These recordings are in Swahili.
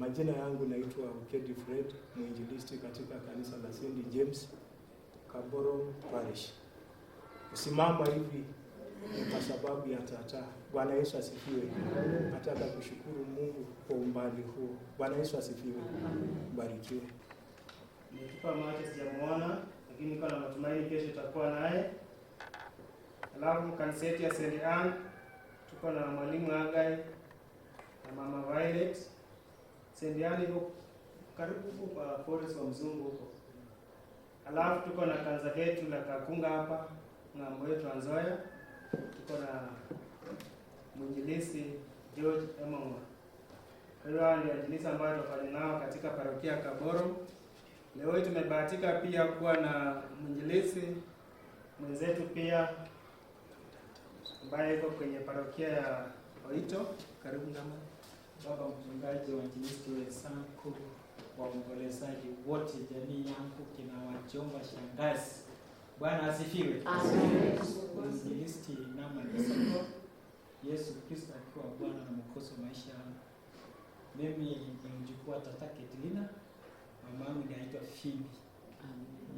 Majina yangu naitwa Ukedi Fred, mwinjilisti katika kanisa la St. James, Kaboro Parish. Kusimama hivi kwa sababu ya tata. Bwana Yesu asifiwe. Nataka kushukuru Mungu kwa umbali huu. Bwana Yesu asifiwe. Barikiwe. Nikipa macho sijamuona, lakini niko na matumaini kesho tutakuwa naye. Alafu kanisa yetu ya St. Anne tuko na mwalimu Agai na mama Violet. St. Anne iko karibu kwa Forest wa Mzungu huko. Alafu tuko na kanisa letu la Kakunga hapa ng'ambo yetu Nzoia. Tuko na mwinjilisti George Emonga. Kwa hiyo ndio mwinjilisti ambaye tunafanya nao katika parokia ya Kaboro. Leo tumebahatika pia kuwa na mwinjilisti mwenzetu pia ambaye yuko kwenye parokia ya Oito. Karibu ngama. Baba mchungaji wa mwinjilisti wenzangu, waombolezaji wote, jamii yangu, kina wajomba, shangazi. Bwana asifiwe. Amen. Mwinjilisti Nama Nisako, Yesu Kristo akiwa Bwana na Mwokozi wa maisha yangu. Mimi nimchukua tata Ketlina, mamangu anaitwa Phoebe.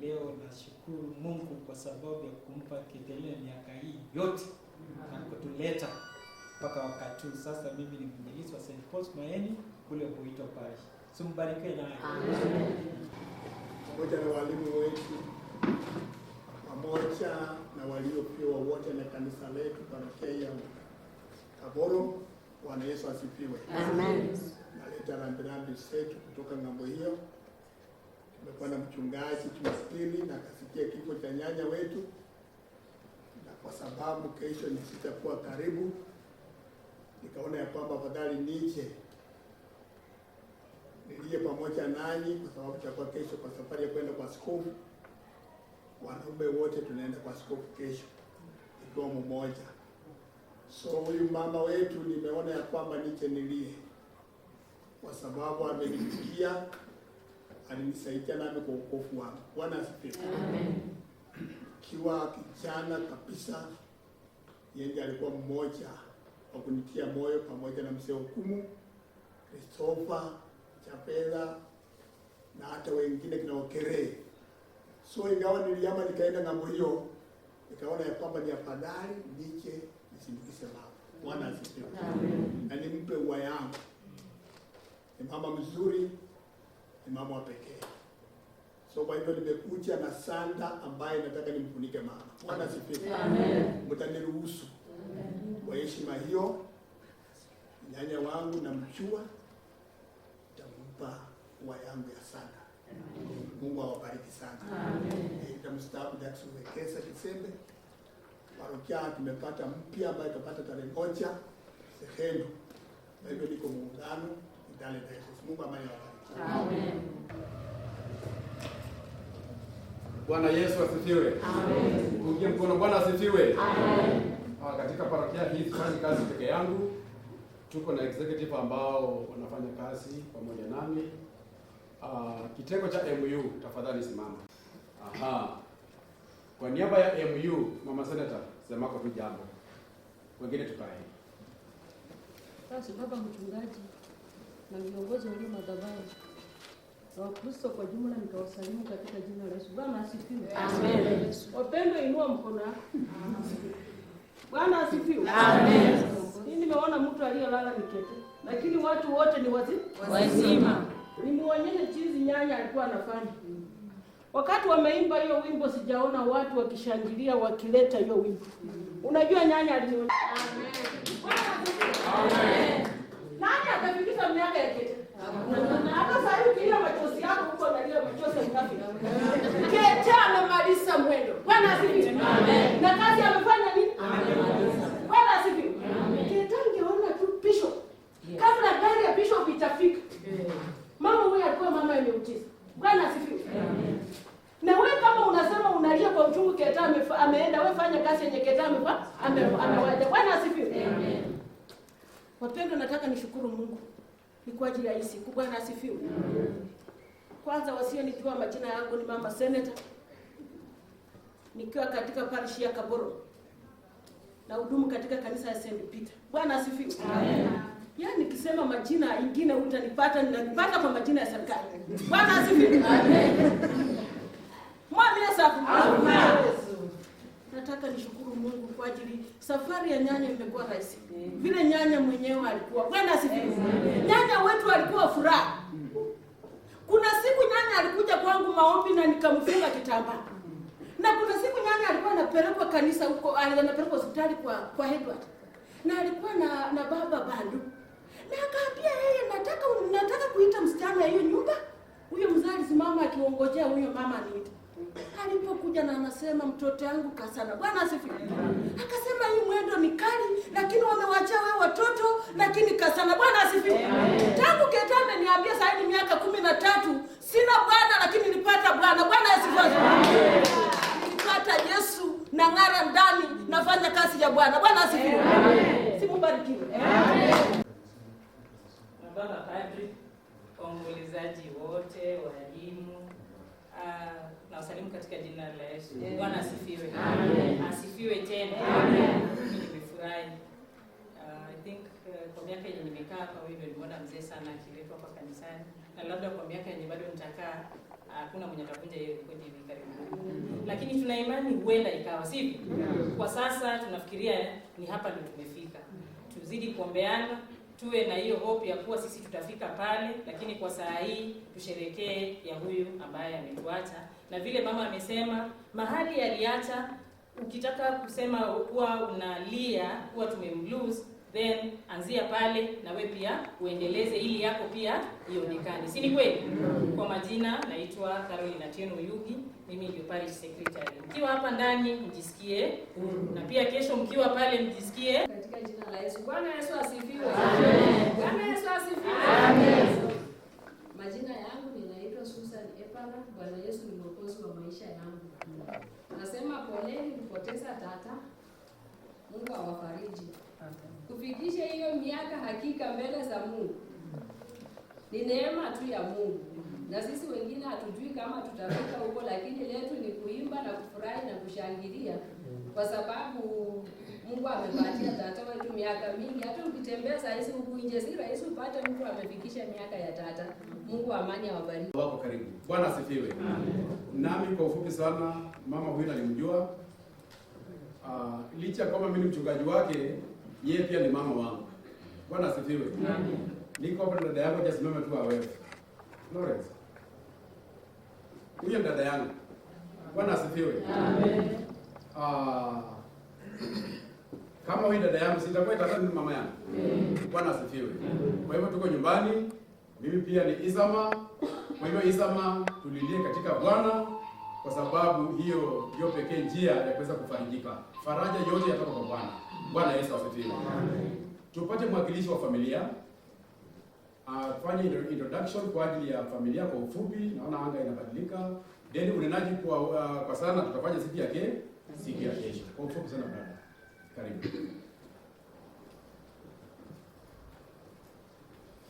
Leo nashukuru Mungu kwa sababu ya kumpa Ketlina miaka hii yote na kutuleta mpaka wakati huu. Sasa mimi ni mwinjilisti wa St. Paul's Maeni kule Oito Parish. Simbarikiwe naye. Amen. Pamoja na walimu wetu, pamoja na waliopewa wote na kanisa letu parokia ya Kaboro. Bwana Yesu asifiwe. Amen. Naleta rambirambi zetu kutoka ng'ambo hiyo. Tumekuwa na mchungaji Jumapili na kasikia kifo cha nyanya wetu, na kwa sababu kesho nisitakuwa karibu, nikaona ya kwamba afadhali nije nilie pamoja nanyi, kwa sababu tutakuwa kesho kwa safari ya kwenda kwa askofu. Wanaume wote tunaenda kwa askofu kesho ikiwa mmoja. So huyu mama wetu nimeona ya kwamba nije nilie, kwa sababu amenifikia, alinisaidia nami kwa wokovu wangu. Bwana asifiwe. Amen. Kiwa kijana kabisa, yeye alikuwa mmoja wa kunitia moyo, pamoja na mzee Hukumu, Christopher Chapela na hata wengine kina Okeree. So ingawa niliama nikaenda ng'ambo hiyo, nikaona ya kwamba ni afadhali nije nisindikize mama. Bwana asifiwe. Amen. Na nimpe ua yangu. Ni mama mzuri, ni mama wa pekee. So kwa hivyo nimekuja na sanda ambaye nataka nimfunike mama. Bwana asifiwe. Amen. Mtaniruhusu kwa heshima hiyo, nyanya wangu na mchua nitampa ua yangu ya sanda. Mungu awabariki sana. Amen. Nitamstaafu Jackson Wekesa Kisembe. Parokia tumepata mpya ambaye tutapata tarehe 1 Septemba. Kwa hivyo niko muungano ndani ya Yesu. Mungu awabariki. Amen. Bwana Yesu asifiwe. Amen. Kuingie mkono. Bwana asifiwe. Amen. Katika parokia hii sifanyi kazi peke yangu. Tuko na executive ambao wanafanya kazi pamoja nami. Kitengo cha MU, tafadhali simama. Kwa niaba ya MU, Mama Senator, sema kwa jambo. Wengine tukae. Basi baba mchungaji na viongozi walio madhabahu na Wakristo kwa jumla, nikawasalimu katika jina la Yesu. Bwana asifiwe. Amen. Wapendwa, inua mkono wako. Bwana asifiwe. Amen. Mimi nimeona mtu aliyelala nikete, lakini watu wote ni Wazima. Nimuonyeshe chizi nyanya alikuwa anafanya. Wakati wameimba hiyo wimbo, sijaona watu wakishangilia wakileta hiyo wimbo. Unajua nyanya alinionyesha. Amen. Amen. Nani atafikisha miaka ya kete? Hata sasa hivi kile machozi yako huko analia machozi mkafi. Kete amemaliza mwendo. Bwana asifiwe. Amen. Na kazi amefanya nini? Amemaliza. Bwana asifiwe. Amen. Kete angeona tu bishop. Kabla gari ya bishop itafika. Mama huyu alikuwa mama yenye utiza. Bwana asifiwe. Amen. Na wewe kama unasema unalia kwa uchungu, Kete ameenda, wewe fanya kazi yenye Kete amewaja. Bwana asifiwe. Amen. Wapendwa, nataka nishukuru Mungu ni kwa ajili ya hii siku. Bwana asifiwe. Kwanza wasionijua, majina yangu ni Mama Senator, nikiwa katika parish ya Kaboro na hudumu katika kanisa ya St. Peter. Bwana asifiwe. Amen. Yaani nikisema majina ingine utanipata kwa majina ya serikali. Bwana asifiwe. Amen. Mwami Yesu. Amen. Nataka nishukuru Mungu kwa ajili safari ya nyanya imekuwa rahisi. Vile nyanya mwenyewe alikuwa. Bwana asifiwe. Nyanya wetu alikuwa furaha. Kuna siku nyanya alikuja kwangu maombi na nikamfunga kitambaa. Na kuna siku nyanya alikuwa anapelekwa kanisa huko, anapelekwa hospitali kwa Edward. Na alikuwa na baba Bandu. Na akaambia yeye nataka kuita msichana hiyo nyumba. Huyo mzali simama akiongojea huyo mama aniite. Alipokuja na anasema mtoto yangu Kasana. Bwana asifiwe. Akasema hii mwendo ni kali lakini wamewachia wewe watoto lakini Kasana. Bwana asifiwe. Tangu Keta ameniambia sasa ni miaka 13 sina bwana lakini nilipata bwana. Bwana asifiwe. Nilipata Yesu na ng'ara ndani nafanya kazi ya Bwana. Bwana asifiwe. Simubarikiwe. Amen. Baba padri, waombolezaji wote, walimu, na wasalimu katika jina la Yesu. Bwana asifiwe. Amen. Asifiwe tena. Amen. Mimi nimefurahi. I think kwa miaka yenye nimekaa hapa wewe nimeona mzee sana akiletwa hapa kanisani. Na labda kwa miaka yenye bado nitakaa hakuna mwenye atavunja hiyo rekodi hivi karibuni. Lakini tuna imani huenda ikawa, sivyo? Kwa sasa tunafikiria ni hapa ndio tumefika. Tuzidi kuombeana. Tuwe na hiyo hope ya kuwa sisi tutafika pale, lakini kwa saa hii tusherekee ya huyu ambaye ametuacha. Na vile mama amesema, mahali aliacha, ukitaka kusema kuwa unalia, kuwa tumemlose, then anzia pale na we pia uendeleze ili yako pia ionekane. Si ni kweli? Kwa majina naitwa Caroline Atieno Yugi, mimi ndio parish secretary. Mkiwa hapa ndani mjisikie huru, na pia kesho mkiwa pale mjisikie Katika jina la Yesu. Bwana Yesu asifiwe. Amen. Bwana Yesu asifiwe. Amen. Majina yangu ninaitwa Susan Epara. Bwana Yesu ni mwokozi wa maisha yangu. Nasema poleni kupoteza tata. Mungu awafariji. Kufikisha hiyo miaka hakika mbele za Mungu ni neema tu ya Mungu. Na sisi wengine hatujui kama tutafika huko, lakini letu ni kuimba na kufurahi na kushangilia kwa sababu Mungu amepatia tata wetu miaka mingi. Hata ukitembea saa hizi huku nje si rahisi upate mtu amefikisha miaka ya tata. Mungu amani awabariki. Wako karibu. Bwana asifiwe. Nami kwa ufupi sana mama huyu nalimjua. Licha kama mimi ni mchungaji wake, yeye pia ni mama wangu. Bwana asifiwe. Niko hapa na dada yangu jasimama tu awewe. Lawrence. Huyo dada yangu. Bwana asifiwe. Amen. Kama huyu dada yangu sitakuwa itatani ni mama yangu. Bwana asifiwe. Kwa hivyo tuko nyumbani. Mimi pia ni Isama. Kwa hivyo Isama tulilie katika Bwana kwa sababu hiyo ndio pekee njia ya kuweza kufarijika. Faraja yote yatoka kwa Bwana. Bwana Yesu asifiwe. Tupate mwakilishi wa familia. Fanya introduction kwa ajili ya familia kwa ufupi. Naona anga inabadilika. Then unenaji kwa sana tutafanya siku ya kesho. Kwa ufupi sana brother. Karibu.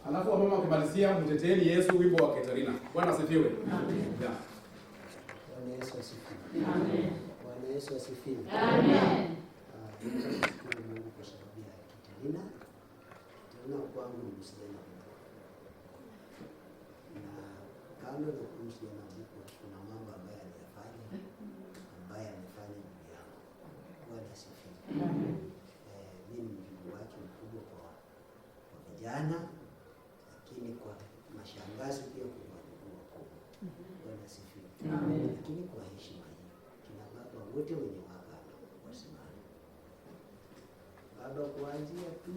Alafu mama ukimalizia mteteeni Yesu wimbo wa Katarina. Bwana asifiwe. Amen. Yeah. Bwana Yesu asifiwe. Amen. Bwana Yesu asifiwe. Amen. Tunashukuru Mungu kwa sababu ya Katarina. Katarina kwangu ni msichana mkubwa. Na kando na kumsichana mkubwa kuna mambo ambayo aliyafanya ndugu yangu. Bwana asifiwe. Mimi ni ndugu wake mkubwa kwa vijana, lakini kwa mashangazi pia kuna ndugu wakubwa. Bwana asifiwe. Lakini kwa heshima hii kina baba wote wenye waka wasimame. Baba kuanzia tu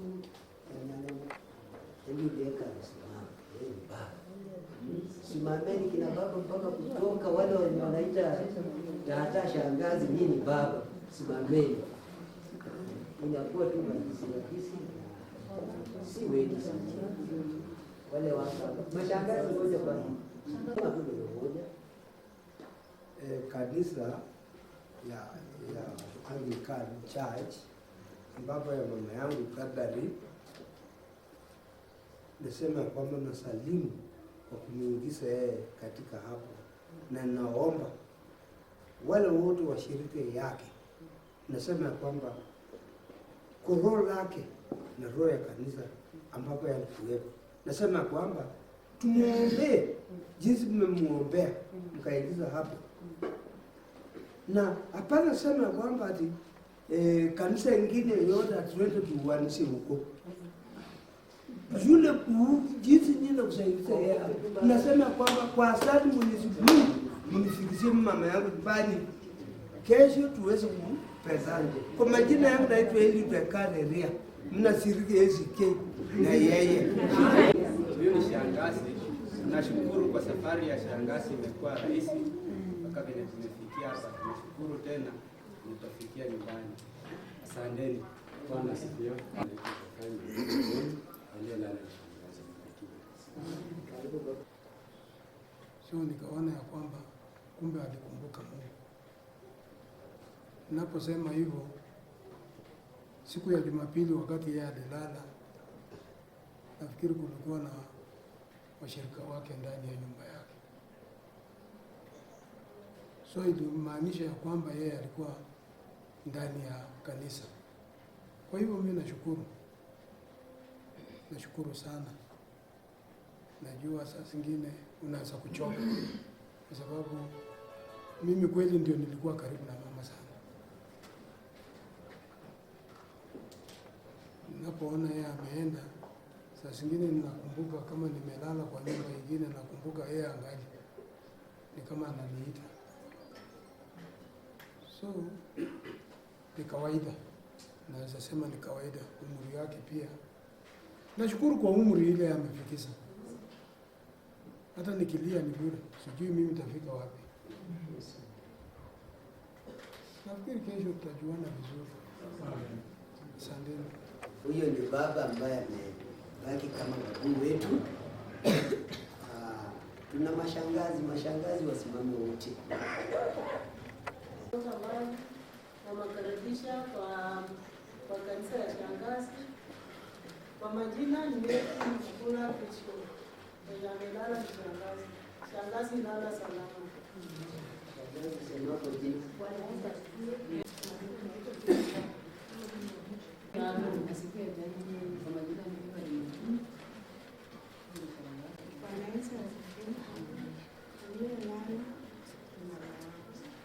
hebu deka wasimame. Baba simameni kina baba mpaka kutoka wale wanaita tata shangazi, nini baba simameni. Inakuwa tu rahisi si wengi sana wale waka mashangazi wote kwa moja. Kanisa ya Anglican Church baba ya mama yangu Kadari, nasema kwamba nasalimu kwa kumuingiza yeye katika hapo, na naomba wale wote wa shirika yake, nasema kwamba kwa roho lake na roho ya kanisa ambapo yalikuwepo. Nasema kwamba tumuombee jinsi mmemuombea mkaingiza hapo, na hapana sema kwamba ati kanisa ingine yote atuende tuuanishe huko. Yule jinsi nyinyi kusaidia yeye. Nasema kwamba kwa asali Mwenyezi Mungu mnifikishie mama yangu nyumbani kesho tuweze kupendana. Kwa majina yangu naitwa Eli Bekaneria. Mnashiriki ACK na yeye. Huyu ni shangazi. Nashukuru kwa safari ya shangazi imekuwa rahisi mpaka vile tumefikia hapa. Tunashukuru tena tutafikia nyumbani. Asanteni. Bwana asifiwe. So nikaona ya kwamba kumbe alikumbuka Mungu. Ninaposema hivyo, siku ya Jumapili wakati yeye alilala, nafikiri kulikuwa na washirika wake ndani ya nyumba yake. So ilimaanisha ya kwamba yeye alikuwa ndani ya kanisa. Kwa hivyo mimi nashukuru sana. Najua saa zingine unaweza kuchoka kwa sababu mimi kweli ndio nilikuwa karibu na mama sana. Ninapoona yeye ameenda, saa zingine ninakumbuka kama nimelala kwa nyumba nyingine, nakumbuka yeye angali ni kama ananiita. So ni kawaida, naweza sema ni kawaida. Umri wake pia nashukuru kwa umri ile amefikisha. Hata nikilia ni bure, sijui mimi nitafika wapi. Nafikiri kesho tutajuana vizuri. Asanteni. Huyo ni baba ambaye amebaki kama babu wetu. Tuna mashangazi wasimame wote. Nawakaribisha kwa kanisa ya shangazi. Kwa majina ni Mkula Kristo. Amelala ni shangazi. Shangazi lala salama. Shangazi sema kwa jina.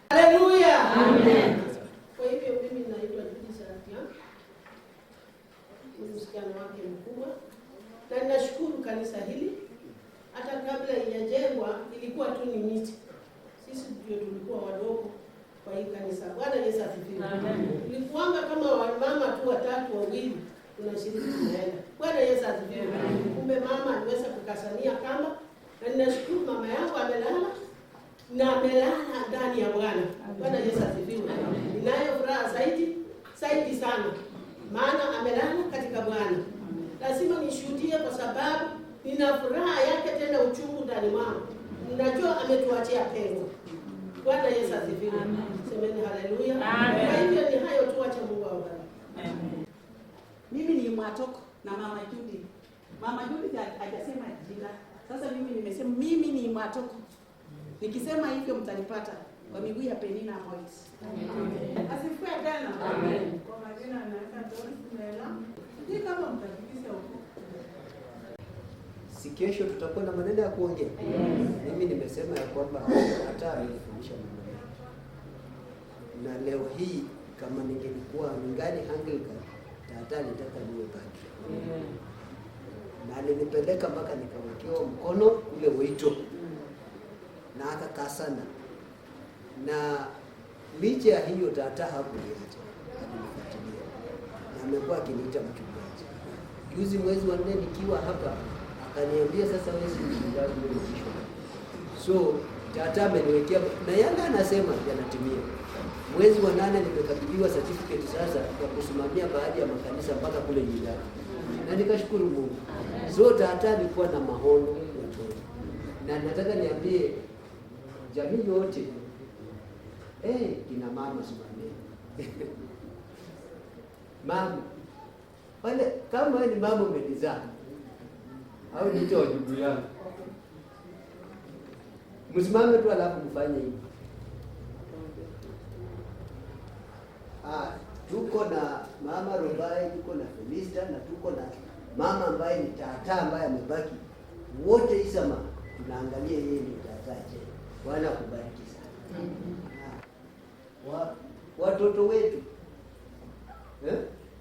Haleluya. Amen. Kwa hivyo mimi naitwa Judith Sarafia. Ni msichana wake mkubwa. Na ninashukuru kanisa hili. Hata kabla haijajengwa ilikuwa tu ni miti. Sisi ndio tulikuwa wadogo kwa hii kanisa. Bwana Yesu asifiwe. Amen. Tulikuanga kama wamama tu watatu wawili tunashiriki tunaenda. Bwana Yesu asifiwe. Kumbe mama aliweza kukasania kamba, na ninashukuru mama yangu amelala na amelala ndani ya Bwana. Bwana Yesu asifiwe. Ninayo furaha zaidi sana. Maana amelala katika Bwana. Lazima nishuhudie kwa sababu nina furaha yake tena uchungu ndani mwangu. Ninajua ametuachia pengo. Bwana Yesu asifiwe. Semeni haleluya. Kwa hivyo ni hayo tu, acha Mungu awabariki. Amen. Mimi ni Mwatoko na Mama Judith. Mama Judith hajasema jina. Sasa mimi nimesema mimi ni Mwatoko. Nikisema hivyo mtanipata kwa miguu ya Penina Moise. Amen. Asifiwe tena. Amen. Kwa majina naitwa Doris Mela. Sijui kama mtafikisha huko. Si kesho tutakuwa na maneno ya kuongea. Mimi nimesema ya kwamba hata alifundisha mambo mengi. Na leo hii kama ningelikuwa ningali Anglican, hata nitaka niwe padri. Na alinipeleka mpaka nikawekewa mkono ule wito. Na akakaa sana. Na licha ya hiyo tata hakuniacha. Alinifuatilia. Na amekuwa akiniita mchungaji. Juzi mwezi wa 4 nikiwa hapa akaniambia sasa wewe si mchungaji wewe ni bishop. So tata ameniwekea na yanga anasema yanatimia. Mwezi wa 8 nimekabidhiwa certificate sasa ya kusimamia baadhi ya makanisa mpaka kule Uganda. Na nikashukuru Mungu. So tata alikuwa na maono ya toba. Na nataka niambie jamii yote kina mama simameni. Mama wale kama ni mama umelizaa au ni cho wajibu yangu. Msimame tu alafu mfanye hivi. Tuko na Mama Robai, tuko na Felista na tuko na mama ambaye ni tata ambaye amebaki, wote Isama tunaangalia yeye ni tata. Bwana akubariki sana. Watoto wetu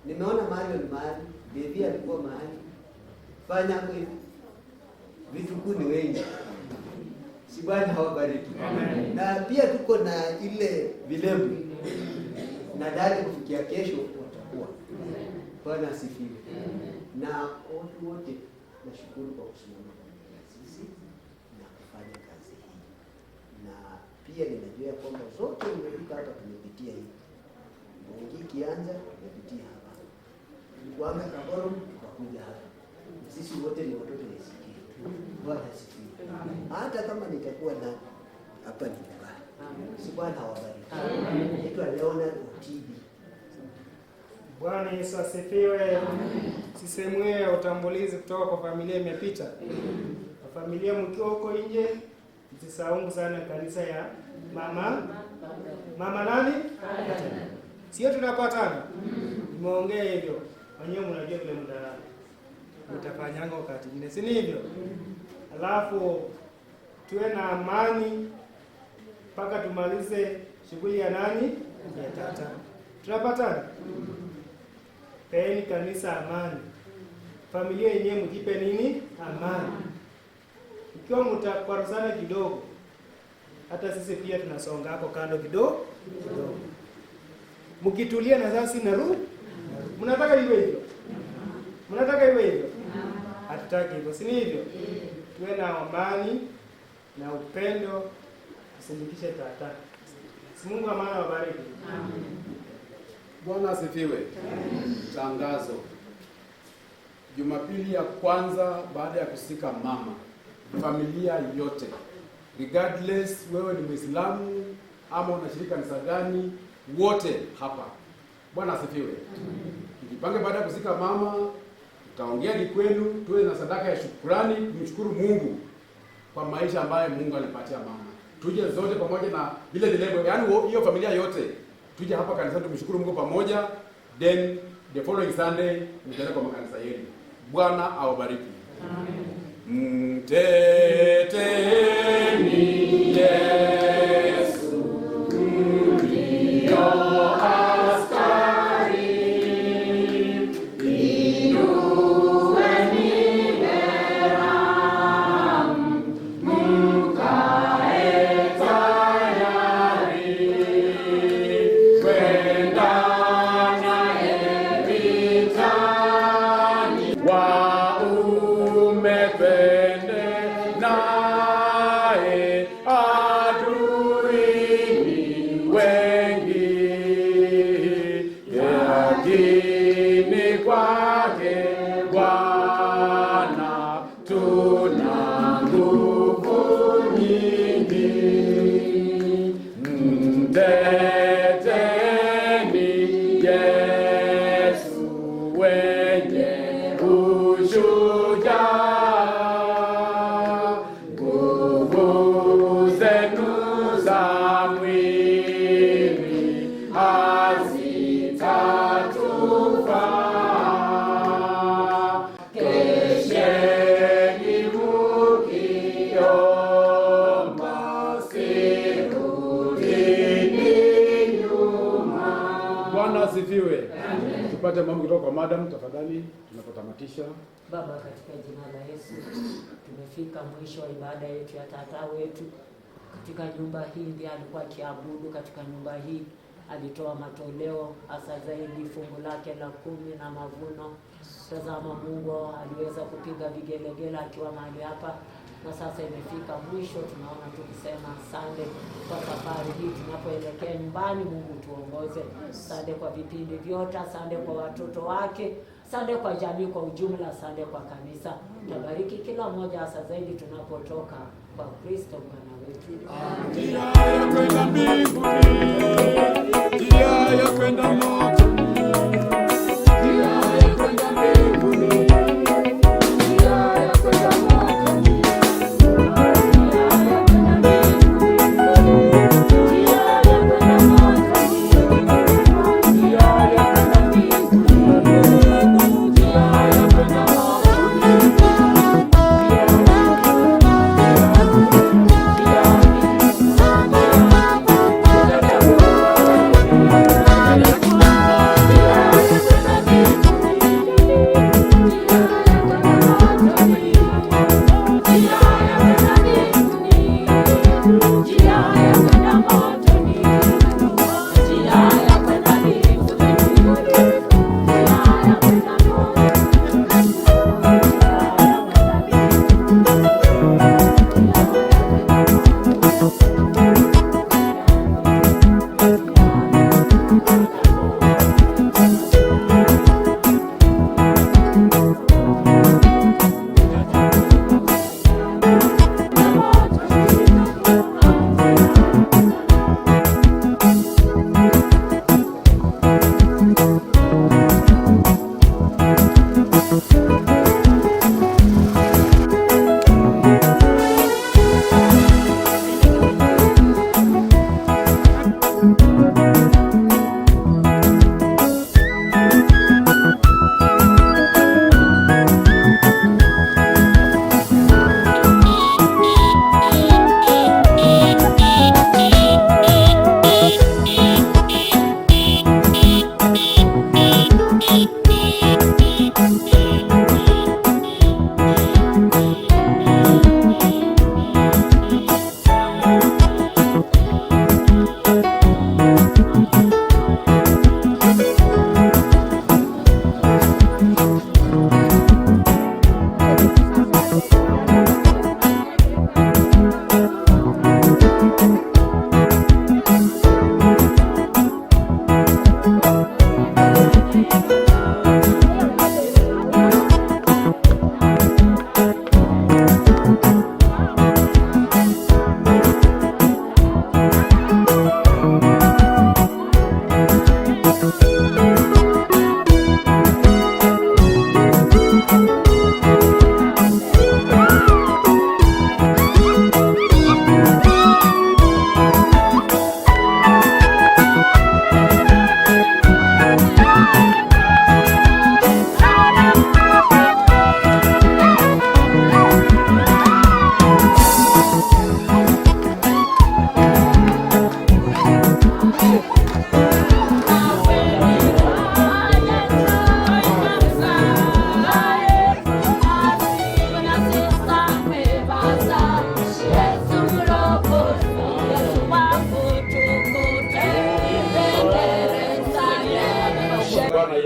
nimeona Marion mahali, Baby alikuwa mahali, fanya hivi, vitukuu ni wengi. Si Bwana hawabariki. Na pia tuko na ile vilembu na dali kufikia kesho watakuwa. Bwana asifiwe. Na watu wote nashukuru kwa kusimama pamoja sisi na kufanya kazi hii. Na pia ninajua kwamba zote umefika hapa tumepitia hii. Mungu kianza tumepitia hapa. Kuanga Kamboro tukakuja hapa. Sisi wote ni watoto wa ACK. Bwana asifiwe. Hata kama nitakuwa na hapa ni nyumbani. Si Bwana hawabariki. Naitwa Leonard Otibi. Bwana Yesu asifiwe. Sisemu hiyo ya utambulizi kutoka kwa familia imepita. Kwa familia mkiwa huko nje, msisahau sana kanisa ya mama nani? Sio tunapatana? Nimeongea hivyo. Wenyewe mnajua vile mtafanyanga wakati mwingine. Si hivyo? Alafu tuwe na amani mpaka tumalize shughuli ya nani? Ya tata. Tunapatana? Peeni kanisa amani. Familia yenyewe mjipe nini? Amani. Ikiwa mtakwaruzana kidogo, hata sisi pia tunasonga hapo kando kidogo. Mkitulia na sasa narudi. Mnataka iwe hivyo? Mnataka iwe hivyo? Hatutaki hivyo, si hivyo? Tuwe na amani na upendo, usindikishe tata. Si Mungu amana wabariki. Amen. Bwana asifiwe. Tangazo. Jumapili ya kwanza baada ya kusika mama, familia yote, regardless wewe ni Muislamu ama unashirika kanisa gani, wote hapa. Bwana asifiwe. Tujipange baada ya kusika mama, tutaongea ni kwenu, tuwe na sadaka ya shukrani, tumshukuru Mungu kwa maisha ambayo Mungu alipatia mama. Tuje zote pamoja na vile vilebo, yaani hiyo familia yote tuje hapa kanisani tumshukuru Mungu pamoja, then the following Sunday mtaenda kwa makanisa yenu. Bwana awabariki. Amen. Mteteni Yesu ndio askari, inueni beramu, mkae tayari kwenda naye vitani. Waume pende naye aduini wengi, lakini kwake Bwana tuna nguvu nyingi. Mteteni Yesu wenye ushujaa, nguvu zenu za mwili hazitatufaa. Kesheni mukiomba, sirudini nyuma. Bwana asifiwe. Tupate mambo kutoka kwa madam tafadhali tunapotamatisha. Baba, katika jina la Yesu, tumefika mwisho wa ibada yetu ya tata wetu. Katika nyumba hii ndiye alikuwa akiabudu, katika nyumba hii alitoa matoleo, hasa zaidi fungu lake la 10 na mavuno. Tazama, Mungu aliweza kupiga vigelegele akiwa mahali hapa, na sasa imefika mwisho. Tunaona tukisema asante kwa safari hii tunapoelekea nyumbani. Mungu tuongoze. Asante kwa vipindi vyote, asante kwa watoto wake, asante kwa jamii kwa ujumla, asante kwa kanisa. Tabariki kila mmoja, hasa zaidi tunapotoka kwa Kristo Bwana wetu. Njia ya kwenda mbinguni, njia ya kwenda moto, njia ya kwenda mbinguni, njia ya kwenda moto, njia ya kwenda mbinguni, njia ya kwenda moto, njia ya kwenda mbinguni, njia ya kwenda moto.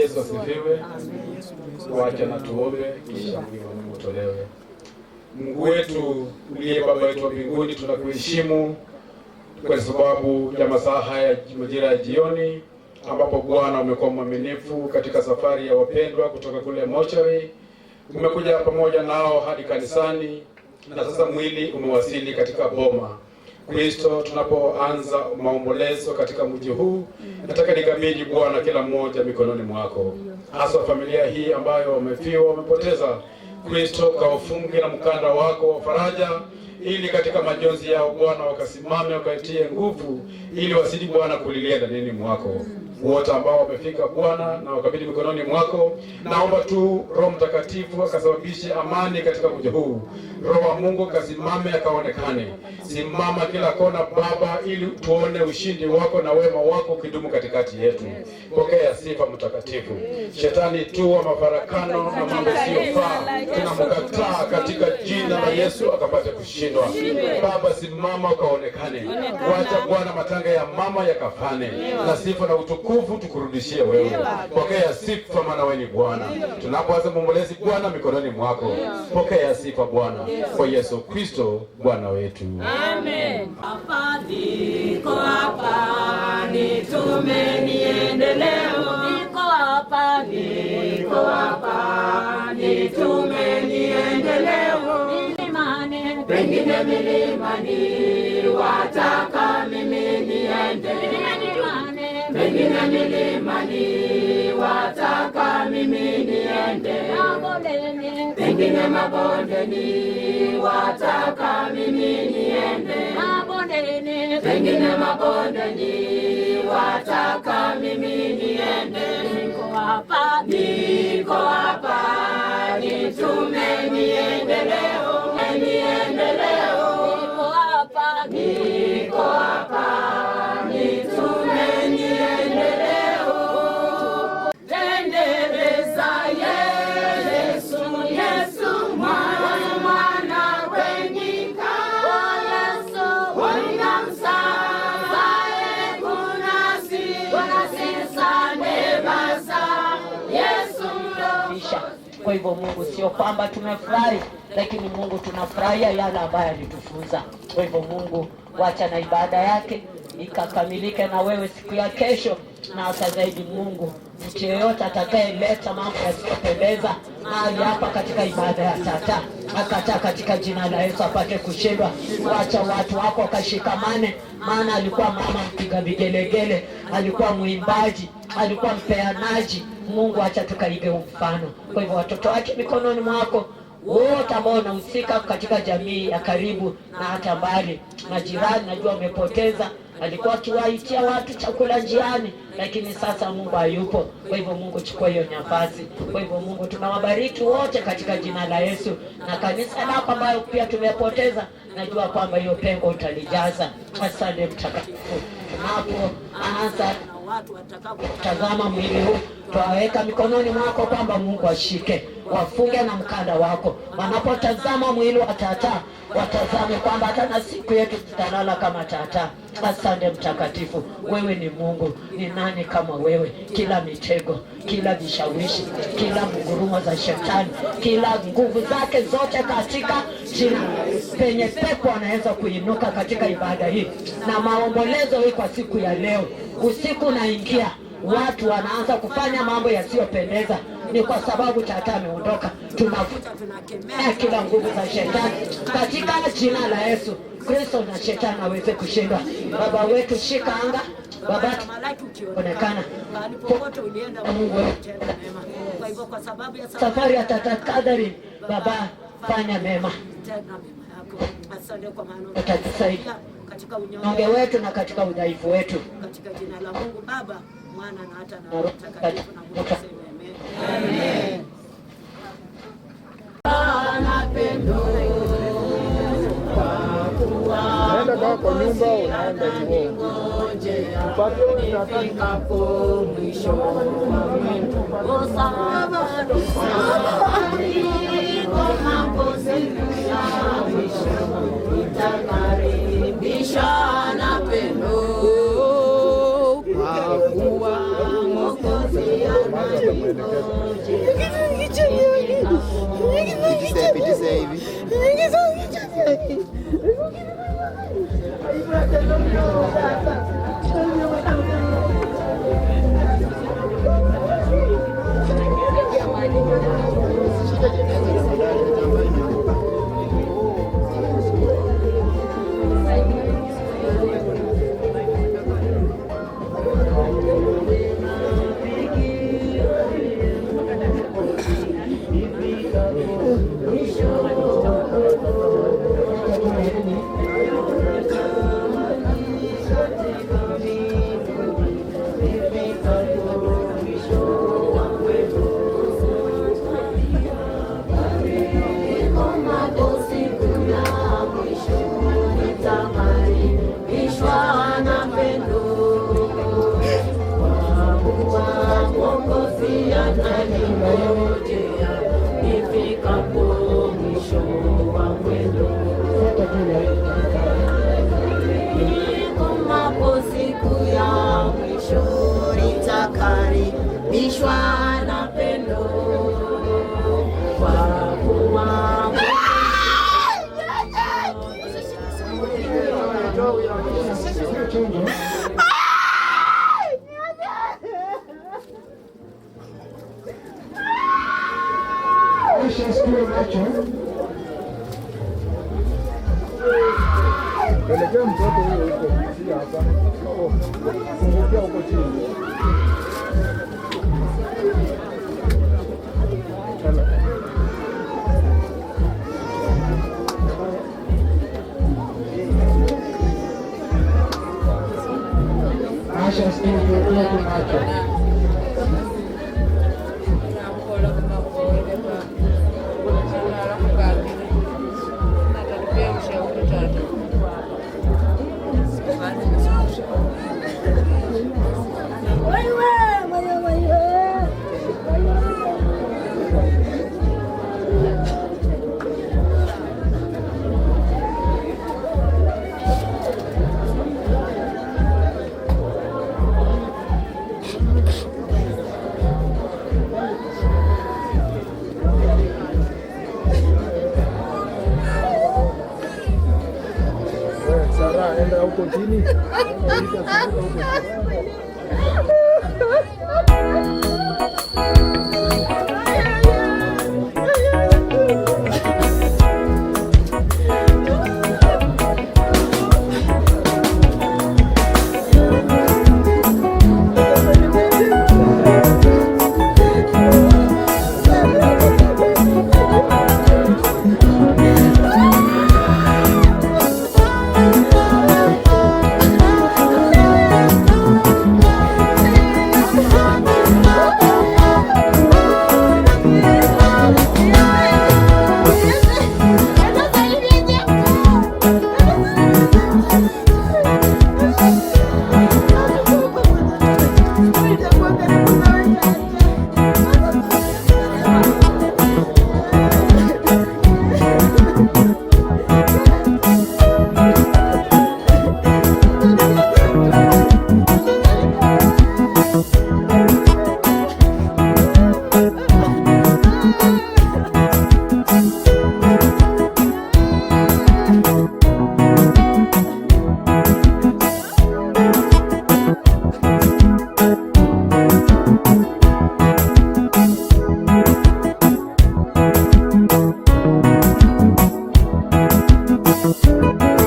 Yesu asifiwe. Wacha na tuombe kisha mwili wa Mungu utolewe. Mungu wetu uliye Baba yetu wa mbinguni, tunakuheshimu kwa sababu ya masaa haya majira ya jioni, ambapo Bwana umekuwa mwaminifu katika safari ya wapendwa kutoka kule mochari. Umekuja pamoja nao hadi kanisani na sasa mwili umewasili katika boma. Kristo, tunapoanza maombolezo katika mji huu, nataka nikabidhi Bwana kila mmoja mikononi mwako, hasa familia hii ambayo wamefiwa, wamepoteza. Kristo, kaufunge na mkanda wako wa faraja, ili katika majonzi yao Bwana wakasimame, wakaitie nguvu, ili wasidi Bwana kulilia ndani mwako. Wote ambao wamefika Bwana na wakabidhi mikononi mwako, naomba tu Roho Mtakatifu akasababishe amani katika mji huu. Roho wa Mungu kasimame akaonekane. Simama kila kona Baba, ili tuone ushindi wako na wema wako ukidumu katikati yetu. Pokea sifa mtakatifu. Shetani tu wa mafarakano na mambo siyofaa tunamkataa katika jina la Yesu, akapate kushindwa. Baba, simama ukaonekane. Wacha Bwana matanga ya mama yakafane, na sifa na utukufu tukurudishie wewe. Pokea sifa, maana wewe ni Bwana. Tunapoanza maombolezi Bwana mikononi mwako, pokea sifa Bwana, kwa Yesu Kristo Bwana wetu. Amen. Hapa niko hapa, nitume niende leo. Niko hapa, niko hapa, nitume niende leo. Milimani, pengine milimani, wataka mimi niende. Milimani, pengine milimani, wataka mimi niende. Mabondeni, pengine mabondeni, wataka mimi niende. Mabondeni, pengine mabondeni, wataka mimi niende. Niko hapa, niko hapa, nitume niende leo, niende leo. Niko hapa, niko hapa, nitume niende leo. Tendereza Yesu, Yesu mwana wenyika. Yesu wanamsaza kunasi sande basa. Yesu mrofisha. Kwa hivyo Mungu, sio kwamba tumefurahi, lakini Mungu tunafurahia yale ambayo alitufunza. Kwa hivyo Mungu, wacha na ibada yake ikakamilike na wewe siku ya kesho, na hata zaidi Mungu, mtu yeyote atakayeleta mambo yasiyopendeza mahali hapa katika ibada ya tata, akataa katika jina la Yesu apate kushindwa. Wacha watu wako wakashikamane, maana alikuwa mama mpiga vigelegele, alikuwa mwimbaji, alikuwa mpeanaji. Mungu, acha tukaige mfano. Kwa hivyo watoto wake mikononi mwako, wote ambao wanahusika katika jamii ya karibu na hata mbali, majirani najua umepoteza. Alikuwa akiwaitia watu chakula njiani, lakini sasa Mungu hayupo. Kwa hivyo Mungu, chukua hiyo nafasi. Kwa hivyo Mungu, tunawabariki wote katika jina la Yesu, na kanisa lako ambayo pia tumepoteza, najua kwamba hiyo pengo utalijaza. Asante mtakatifu. Tunapoanza watu watakapotazama mwili huu, twaweka mikononi mwako kwamba Mungu ashike, wafunge na mkanda wako. Wanapotazama mwili wa tata, watazame kwamba hata na siku yetu tutalala kama tata. Asante mtakatifu, wewe ni Mungu, ni nani kama wewe? Kila mitego, kila vishawishi, kila ngurumo za shetani, kila nguvu zake zote katika jina, penye pepo anaweza kuinuka katika ibada hii na maombolezo hii kwa siku ya leo. Usiku unaingia, watu wanaanza kufanya mambo yasiyopendeza, ni kwa sababu tata ameondoka. Tunavuta, tunakemea kila nguvu za shetani katika jina la Yesu Kristo, na shetani aweze kushindwa. Baba wetu, shika anga Baba, onekana popote ulienda, Mungu utenda mema. Kwa hivyo kwa sababu ya safari ya tata Catherine, Baba fanya mema, tenda mema yako. Asante kwa maana utatusaidia katika unyonge wetu na katika udhaifu wetu, katika jina la Mungu Baba, Mwana na hata na Roho Mtakatifu, na Mungu aseme amen. Amen. Unaenda kwa nyumba, unaenda hivyo upate utafikapo mwisho wa mwendo. Itakaribisha na pendo, kwa kuwa Mwokozi ishwa na pendo kwa kuwa Pelekea mtoto huyo huko, si hapa. Fungukia huko chini. Asha sikio tunacho. Enda huko chini. Thank you.